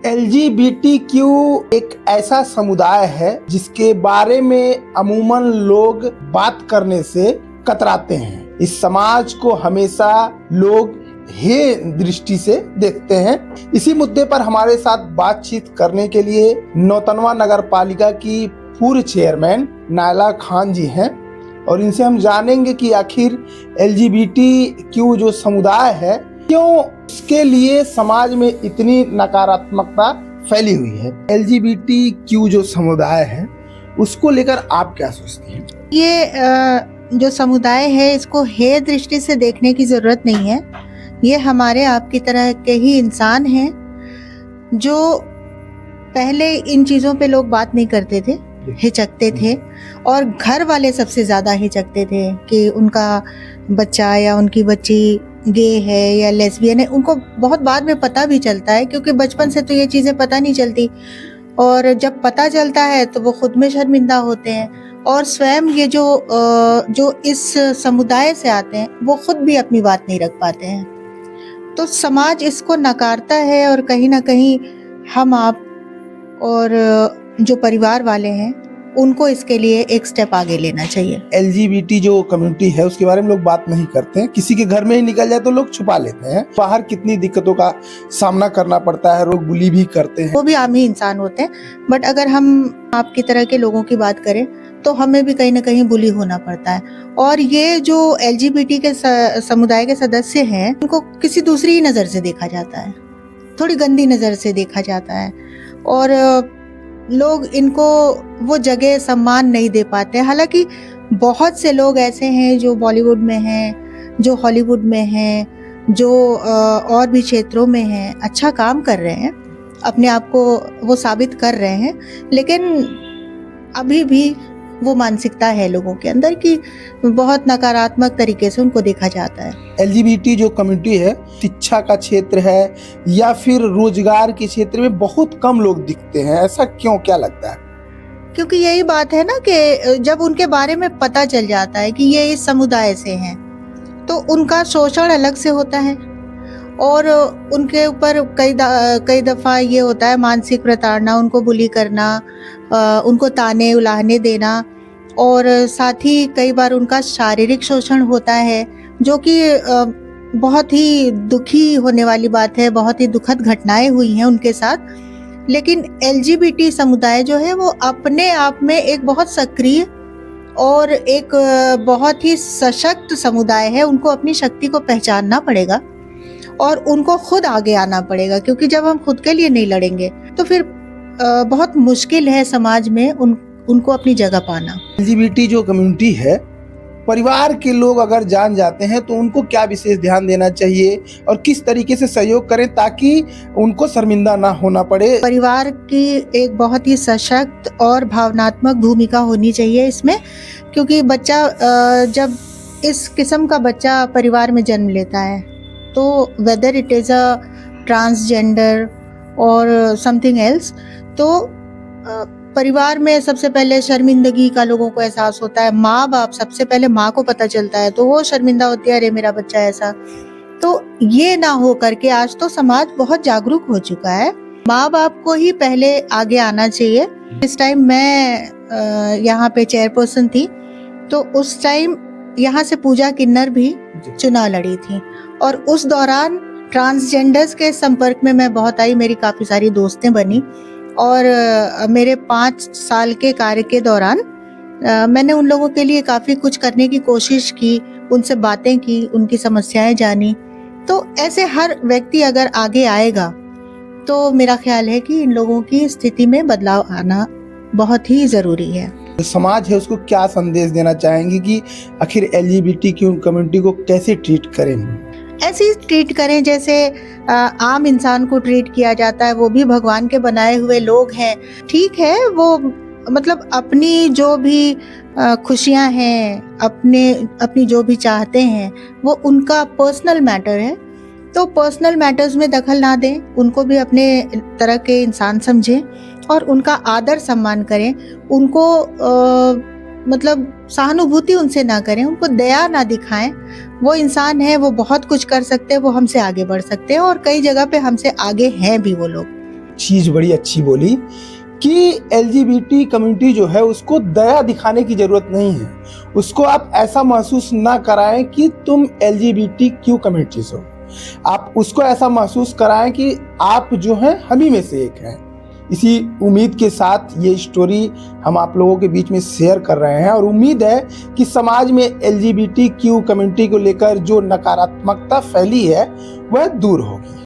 LGBTQ एक ऐसा समुदाय है जिसके बारे में अमूमन लोग बात करने से कतराते हैं। इस समाज को हमेशा लोग हे दृष्टि से देखते हैं। इसी मुद्दे पर हमारे साथ बातचीत करने के लिए नौतनवा नगर पालिका की पूर्व चेयरमैन नायला खान जी हैं और इनसे हम जानेंगे कि आखिर LGBTQ जो समुदाय है क्यों इसके लिए समाज में इतनी नकारात्मकता फैली हुई है। LGBTQ जो समुदाय है उसको लेकर आप क्या सोचती हैं? ये जो समुदाय है इसको हे दृष्टि से देखने की जरूरत नहीं है। ये हमारे आपकी तरह के ही इंसान हैं जो पहले इन चीज़ों पे लोग बात नहीं करते थे, हिचकते थे और घर वाले सबसे ज़्यादा हिचकते थे कि उनका बच्चा या उनकी बच्ची गे है या लेस्बियन है। उनको बहुत बाद में पता भी चलता है क्योंकि बचपन से तो ये चीज़ें पता नहीं चलती और जब पता चलता है तो वो खुद में शर्मिंदा होते हैं और स्वयं ये जो इस समुदाय से आते हैं वो खुद भी अपनी बात नहीं रख पाते हैं। तो समाज इसको नकारता है और कहीं ना कहीं हम आप और जो परिवार वाले हैं उनको इसके लिए एक स्टेप आगे लेना चाहिए। LGBT जो कम्युनिटी है उसके बारे में लोग बात नहीं करते हैं। किसी के घर में ही निकल जाए तो लोग छुपा लेते हैं। बाहर कितनी दिक्कतों का सामना करना पड़ता है, लोग बुली भी करते हैं। वो भी आम ही इंसान होते हैं, बट अगर हम आपकी तरह के लोगों की बात करें तो हमें भी कहीं ना कहीं बुली होना पड़ता है। और ये जो LGBT के समुदाय के सदस्य हैं उनको किसी दूसरी ही नज़र से देखा जाता है, थोड़ी गंदी नज़र से देखा जाता है और लोग इनको वो जगह सम्मान नहीं दे पाते। हालांकि बहुत से लोग ऐसे हैं जो बॉलीवुड में हैं, जो हॉलीवुड में हैं, जो और भी क्षेत्रों में हैं, अच्छा काम कर रहे हैं, अपने आप को वो साबित कर रहे हैं, लेकिन अभी भी वो मानसिकता है लोगों के अंदर कि बहुत नकारात्मक तरीके से उनको देखा जाता है। LGBT जो कम्युनिटी है शिक्षा का क्षेत्र है या फिर रोजगार के क्षेत्र में बहुत कम लोग दिखते हैं, ऐसा क्यों, क्या लगता है? क्योंकि यही बात है ना कि जब उनके बारे में पता चल जाता है कि ये इस समुदाय से हैं तो उनका शोषण अलग से होता है और उनके ऊपर कई दफ़ा ये होता है मानसिक प्रताड़ना, उनको बुली करना, उनको ताने उलाहने देना और साथ ही कई बार उनका शारीरिक शोषण होता है जो कि बहुत ही दुखी होने वाली बात है। बहुत ही दुखद घटनाएं हुई हैं उनके साथ। लेकिन LGBT समुदाय जो है वो अपने आप में एक बहुत सक्रिय और एक बहुत ही सशक्त समुदाय है। उनको अपनी शक्ति को पहचानना पड़ेगा और उनको खुद आगे आना पड़ेगा, क्योंकि जब हम खुद के लिए नहीं लड़ेंगे तो फिर बहुत मुश्किल है समाज में उनको अपनी जगह पाना। LGBT जो कम्युनिटी है परिवार के लोग अगर जान जाते हैं तो उनको क्या विशेष ध्यान देना चाहिए और किस तरीके से सहयोग करें ताकि उनको शर्मिंदा ना होना पड़े? परिवार की एक बहुत ही सशक्त और भावनात्मक भूमिका होनी चाहिए इसमें, क्योंकि बच्चा जब इस किस्म का बच्चा परिवार में जन्म लेता है तो whether it is a transgender और समथिंग एल्स, तो परिवार में सबसे पहले शर्मिंदगी का लोगों को एहसास होता है। माँ बाप, सबसे पहले माँ को पता चलता है तो वो शर्मिंदा होती है, अरे मेरा बच्चा ऐसा। तो ये ना हो करके आज तो समाज बहुत जागरूक हो चुका है, माँ बाप को ही पहले आगे आना चाहिए। इस टाइम मैं यहाँ पे चेयरपर्सन थी तो उस टाइम यहाँ से पूजा किन्नर भी चुनाव लड़ी थी और उस दौरान ट्रांसजेंडर्स के संपर्क में मैं बहुत आई, मेरी काफ़ी सारी दोस्तें बनी और मेरे 5 साल के कार्य के दौरान मैंने उन लोगों के लिए काफ़ी कुछ करने की कोशिश की, उनसे बातें की, उनकी समस्याएं जानी। तो ऐसे हर व्यक्ति अगर आगे आएगा तो मेरा ख्याल है कि इन लोगों की स्थिति में बदलाव आना बहुत ही ज़रूरी है। समाज है उसको क्या संदेश देना चाहेंगे कि आखिर LGBTQ कम्युनिटी को कैसे ट्रीट करें? ऐसे ही ट्रीट करें जैसे आम इंसान को ट्रीट किया जाता है, वो भी भगवान के बनाए हुए लोग हैं। ठीक है, वो मतलब अपनी जो भी खुशियां हैं, अपनी जो भी चाहते हैं वो उनका पर्सनल मैटर है, तो पर्सनल मैटर्स में दखल ना दें, उनको भी अपने तरह के इंसान समझें और उनका आदर सम्मान करें। उनको मतलब सहानुभूति उनसे ना करें, उनको दया ना दिखाएं। वो इंसान है, वो बहुत कुछ कर सकते हैं, वो हमसे आगे बढ़ सकते हैं और कई जगह पे हमसे आगे हैं भी वो लोग। चीज बड़ी अच्छी बोली कि एलजीबीटी कम्युनिटी जो है उसको दया दिखाने की जरूरत नहीं है। उसको आप ऐसा महसूस ना कराएं कि तुम एलजीबीटी क्यू कम्युनिटी से हो। आप उसको ऐसा महसूस कराएं कि आप जो हैं हम ही में से एक हैं। इसी उम्मीद के साथ ये स्टोरी हम आप लोगों के बीच में शेयर कर रहे हैं और उम्मीद है कि समाज में एलजीबीटी क्यू कम्युनिटी को लेकर जो नकारात्मकता फैली है वह दूर होगी।